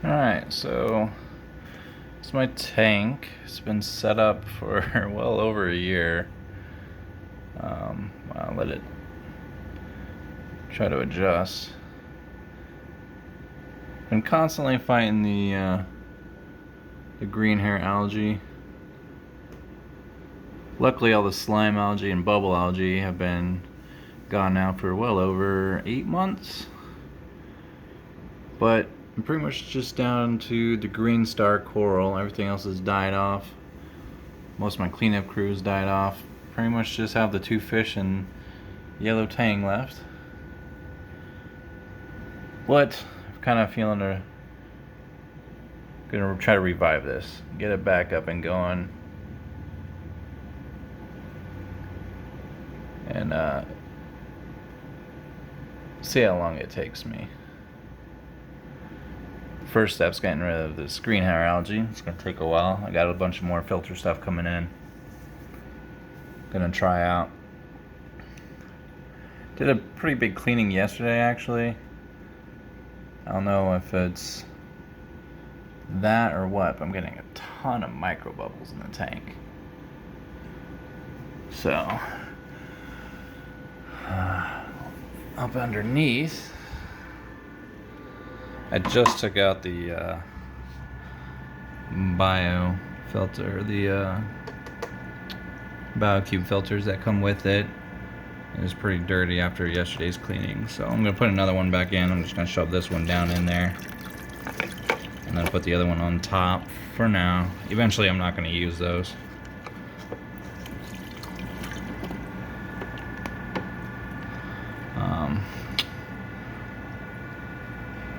Alright, so it's my tank. It's been set up for well over a year. I'll let it try to adjust. Been constantly fighting the green hair algae. Luckily, all the slime algae and bubble algae have been gone now for well over 8 months. But I'm pretty much just down to the green star coral. Everything else has died off. Most of my cleanup crews died off. Pretty much just have the 2 fish and yellow tang left. But I'm kind of feeling gonna try to revive this, get it back up and going, and see how long it takes me. First step's getting rid of this green hair algae. It's gonna take a while. I got a bunch of more filter stuff coming in. Gonna try out. Did a pretty big cleaning yesterday, actually. I don't know if it's that or what, but I'm getting a ton of micro bubbles in the tank. So, up underneath, I just took out the bio filter, the Biocube filters that come with it. It was pretty dirty after yesterday's cleaning, so I'm gonna put another one back in. I'm just gonna shove this one down in there, and then put the other one on top for now. Eventually, I'm not gonna use those.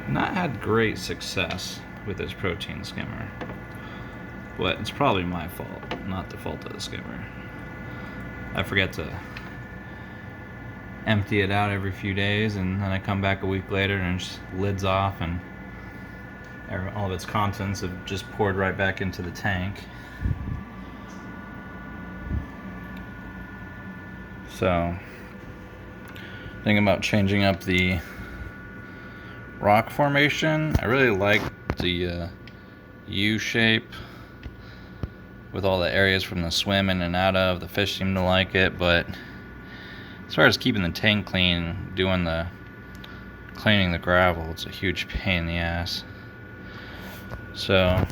Not had great success with this protein skimmer, but it's probably my fault, not the fault of the skimmer. I forget to empty it out every few days, and then I come back a week later and it just lids off, and all of its contents have just poured right back into the tank. So, thinking about changing up the rock formation. I really like the U shape with all the areas from the swim in and out of. The fish seem to like it, but as far as keeping the tank clean, cleaning the gravel, it's a huge pain in the ass. So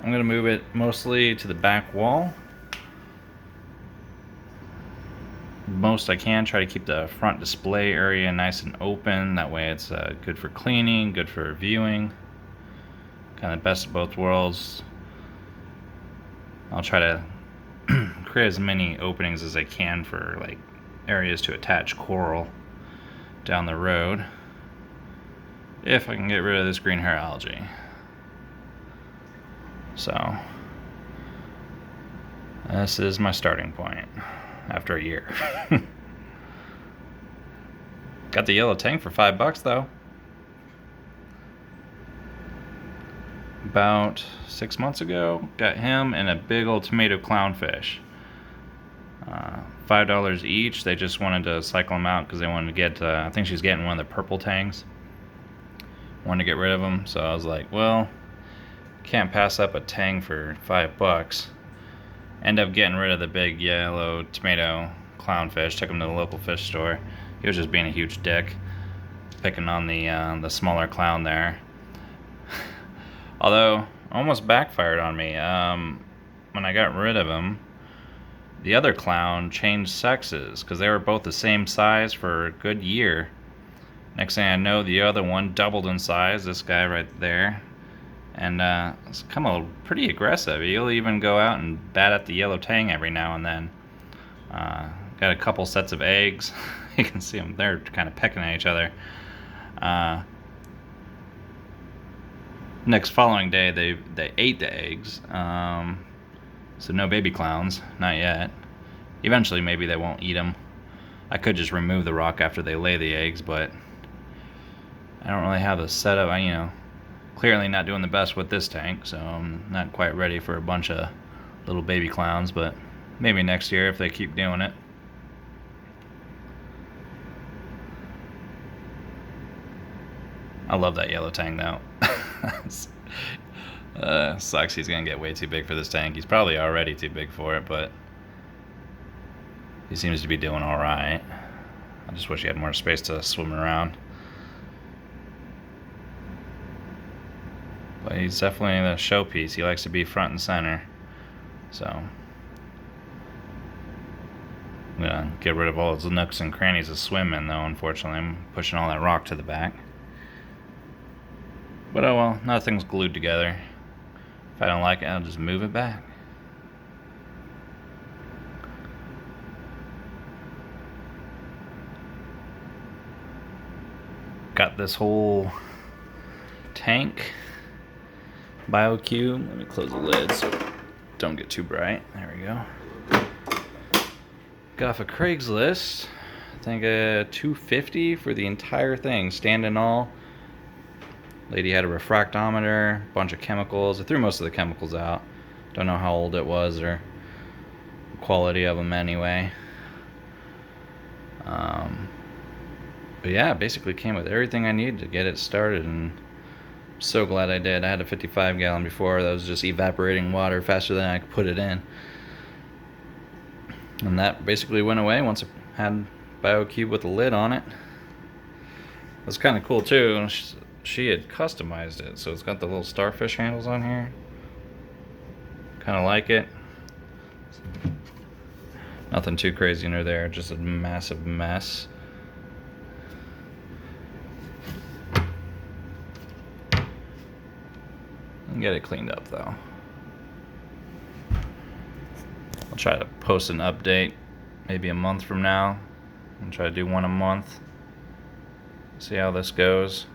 I'm gonna move it mostly to the back wall. Most I can, try to keep the front display area nice and open. That way it's good for cleaning, good for viewing. Kind of best of both worlds. I'll try to create as many openings as I can for like areas to attach coral down the road, if I can get rid of this green hair algae. So this is my starting point after a year. Got the yellow tang for $5 though. About 6 months ago, got him and a big old tomato clownfish. $5 each. They just wanted to cycle them out because they wanted to get, I think she's getting one of the purple tangs. Wanted to get rid of them, so I was like, well, can't pass up a tang for $5. End up getting rid of the big yellow tomato clownfish. Took him to the local fish store. He was just being a huge dick, picking on the smaller clown there. Although, almost backfired on me. When I got rid of him, the other clown changed sexes because they were both the same size for a good year. Next thing I know, the other one doubled in size, this guy right there. And it's come a pretty aggressive. He'll even go out and bat at the yellow tang every now and then. Got a couple sets of eggs. You can see them, they're kind of pecking at each other. Next following day, they ate the eggs. So no baby clowns, not yet. Eventually, maybe they won't eat them. I could just remove the rock after they lay the eggs, but I don't really have the setup. Clearly not doing the best with this tank, so I'm not quite ready for a bunch of little baby clowns, but maybe next year if they keep doing it. I love that yellow tang though. Sucks he's gonna get way too big for this tank. He's probably already too big for it, but he seems to be doing alright. I just wish he had more space to swim around. But he's definitely the showpiece. He likes to be front and center. So I'm gonna get rid of all those nooks and crannies to swim in, though. Unfortunately, I'm pushing all that rock to the back. But oh well, nothing's glued together. If I don't like it, I'll just move it back. Got this whole tank Biocube. Let me close the lid so it don't get too bright. There we go. Got off of Craigslist. I think $250 for the entire thing, stand and all. Lady had a refractometer, a bunch of chemicals. I threw most of the chemicals out. Don't know how old it was or the quality of them anyway. But yeah, it basically came with everything I needed to get it started, and I'm so glad I did. I had a 55 gallon before that was just evaporating water faster than I could put it in. And that basically went away once I had Biocube with a lid on it. It was kind of cool too. She had customized it, so it's got the little starfish handles on here. Kind of like it. Nothing too crazy under there, just a massive mess. And get it cleaned up though. I'll try to post an update maybe a month from now. I'll try to do one a month. See how this goes.